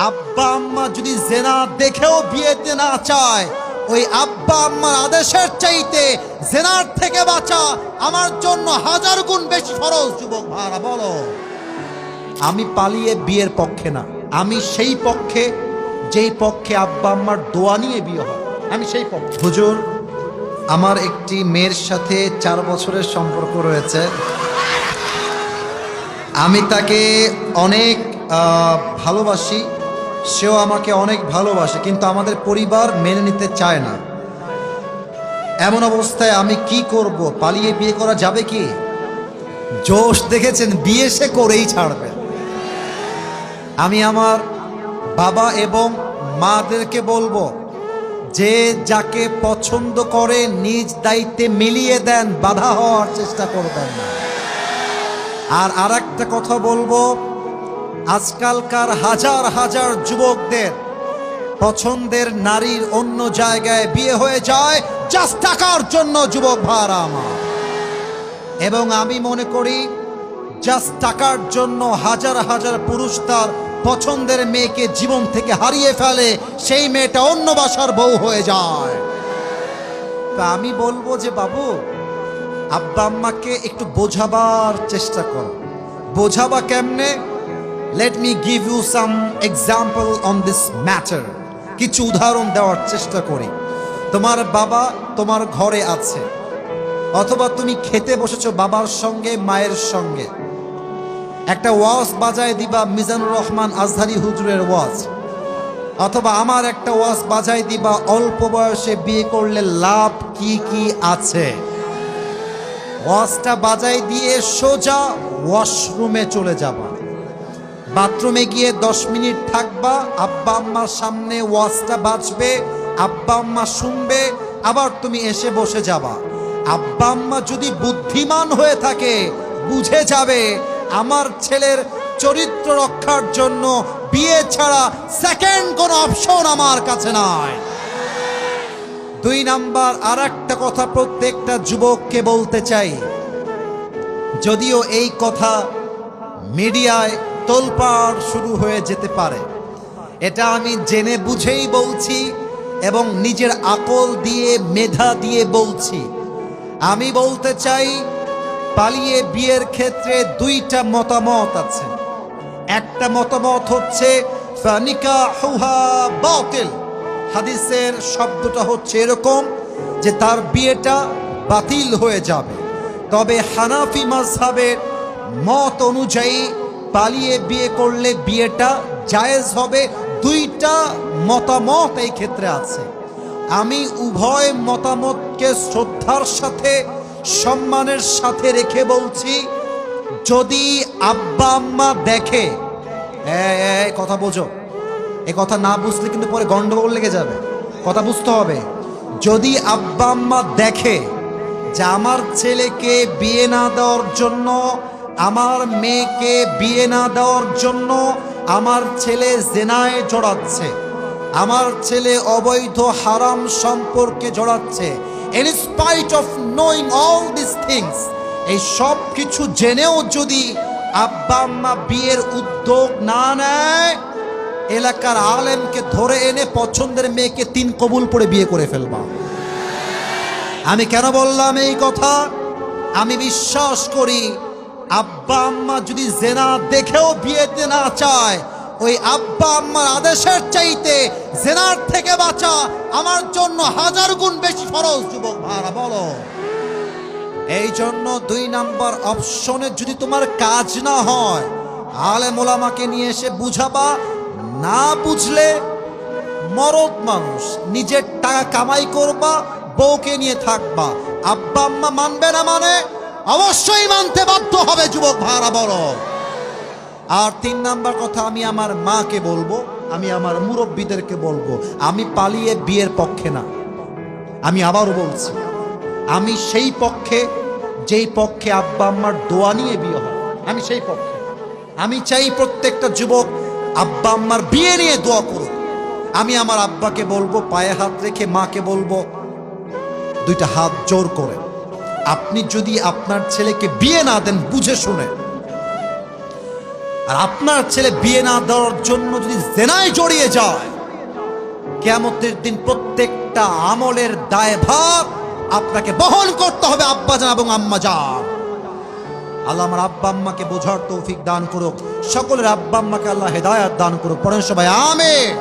আব্বা আম্মা যদি জেনা দেখেও বিয়েতে না চায়, ওই আব্বা আম্মার আদেশের চাইতে জেনার থেকে বাঁচা আমার জন্য 1000 গুণ বেশি ফরজ। যুবক ভাইরা বলো, আমি পালিয়ে বিয়ের পক্ষে না, আমি সেই পক্ষে যেই পক্ষে আব্বা আম্মার দোয়া নিয়ে বিয়ে হয়, আমি সেই পক্ষে। হুজুর, আমার একটি মেয়ের সাথে 4 বছরের সম্পর্ক রয়েছে। আমি তাকে অনেক ভালোবাসি, সেও আমাকে অনেক ভালোবাসে, কিন্তু আমাদের পরিবার মেনে নিতে চায় না। এমন অবস্থায় আমি কি করব? পালিয়ে বিয়ে করা যাবে কি? জোশ দেখেছেন, বিয়ে সে করেই ছাড়বে। আমি আমার বাবা এবং মাদেরকে বলবো, যে যাকে পছন্দ করে নিজ দায়িত্বে মিলিয়ে দেন, বাধা হওয়ার চেষ্টা করবেন না। আর আরেকটা কথা বলবো, আজকালকার হাজার হাজার যুবকদের পছন্দের নারীর অন্য জায়গায় বিয়ে হয়ে যায় জাস্ট টাকার জন্য। যুবক ভাইরা আমার, এবং আমি মনে করি জাস্ট টাকার জন্য হাজার হাজার পুরুষ তার পছন্দের মেয়েকে জীবন থেকে হারিয়ে ফেলে, সেই মেয়েটা অন্য বাসার বউ হয়ে যায়। তা আমি বলবো যে বাবু, আব্বা আম্মাকে একটু বোঝাবার চেষ্টা করো। বোঝাবা কেমনে? Let me give you some example on this matter. কিছু উদাহরণ দেওয়ার চেষ্টা করি। তোমার বাবা তোমার ঘরে আছে, অথবা তুমি খেতে বসেছো বাবার সঙ্গে মায়ের সঙ্গে, একটা ওয়াজ বাজায় দিবা মিজানুর রহমান আজহারি হুজুরের ওয়াজ, অথবা আমার একটা ওয়াজ বাজায় দিবা অল্প বয়সে বিয়ে করলে লাভ কি কি আছে। ওয়াজটা বাজাই দিয়ে সোজা ওয়াশরুমে চলে যাবা, বাথরুমে গিয়ে 10 মিনিট থাকবা, আব্বা আম্মার সামনে ওয়াজটা বাজবে, আব্বা আম্মা শুনবে, আবার তুমি এসে বসে যাবা। আব্বা আম্মা যদি বুদ্ধিমান হয়ে থাকে, বুঝে যাবে আমার ছেলের চরিত্র রক্ষার জন্য বিয়ে ছাড়া সেকেন্ড কোনো অপশন আমার কাছে নাই। 2 নাম্বার, আর একটা কথা প্রত্যেকটা যুবককে বলতে চাই, যদিও এই কথা মিডিয়ায় তোলপাড় শুরু হয়ে যেতে পারে, এটা আমি জেনে বুঝেই বলছি এবং নিজের আকল দিয়ে মেধা দিয়ে বলছি। আমি বলতে চাই, পালিয়ে বিয়ের ক্ষেত্রে 2টা মতামত আছে। একটা মতামত হচ্ছে ফানিকাহুহা বাতিল। হাদিসের শব্দটা হচ্ছে এরকম যে তার বিয়েটা বাতিল হয়ে যাবে। তবে হানাফি মাযহাবের মত অনুযায়ী পালিয়ে বিয়ে করলে বিয়েটা জায়েজ হবে। 2টা মতামত এই ক্ষেত্রে আছে। আমি উভয় মতামতকে শ্রদ্ধার সাথে সম্মানের সাথে রেখে বলছি, যদি আব্বা আম্মা দেখে, কথা বোঝো, এই কথা না বুঝলে কিন্তু পরে গন্ডগোল লেগে যাবে, কথা বুঝতে হবে। যদি আব্বা আম্মা দেখে যে আমার ছেলেকে বিয়ে না দেওয়ার জন্য, আমার মেয়েকে বিয়ে না দেওয়ার জন্য আমার ছেলে জেনায় জড়াচ্ছে, আমার ছেলে অবৈধ হারাম সম্পর্কে জড়াচ্ছে, in spite of knowing all these things, এই সব কিছু জেনেও যদি আব্বা আম্মা বিয়ের উদ্যোগ না নেয়, এলাকার আলেমকে ধরে এনে পছন্দের মেয়েকে 3 কবুল পড়ে বিয়ে করে ফেলবা। আমি কেন বললাম এই কথা? আমি বিশ্বাস করি আব্বা আম্মা যদি জেনা দেখেও বিয়েতে না চায়, ওই আব্বা আম্মার আদেশের চাইতে জেনার থেকে বাঁচা আমার জন্য 1000 গুণ বেশি ফরজ। যুবক ভাইরা বলো, এই জন্য 2 নাম্বার অপশনে যদি তোমার কাজ না হয়, আলেম ওলামাকে নিয়ে এসে বুঝাবা। না বুঝলে মরদ মানুষ, নিজের টাকা কামাই করবা, বউকে নিয়ে থাকবা। আব্বা আম্মা মানবে না মানে অবশ্যই মানতে বাধ্য হবে। যুবক ভাইরা বলো। আর 3 নাম্বার কথা আমি আমার মাকে বলবো, আমি আমার মুরব্বীদেরকে বলবো, আমি পালিয়ে বিয়ের পক্ষে না। আমি আবারও বলছি, আমি সেই পক্ষে যেই পক্ষে আব্বা আম্মার দোয়া নিয়ে বিয়ে হয়, আমি সেই পক্ষে। আমি চাই প্রত্যেকটা যুবক আব্বা আম্মার বিয়ে নিয়ে দোয়া করুক। আমি আমার আব্বাকে বলবো, পায়ে হাত রেখে, মাকে বলবো 2টা হাত জোর করে, আপনি যদি আপনার ছেলেকে বিয়ে না দেন বুঝে শুনে, আর আপনার ছেলে বিয়ে না দেওয়ার জন্য যদি জেনায় জড়িয়ে যায়, কিয়ামতের দিন প্রত্যেকটা আমলের দায়ভার আপনাকে বহন করতে হবে আব্বাজান এবং আম্মাজান। আল্লাহ আমার আব্বা আম্মাকে বোঝার তৌফিক দান করুক, সকলের আব্বা আম্মাকে আল্লাহ হেদায়াত দান করুক। পড়েন সবাই আমিন।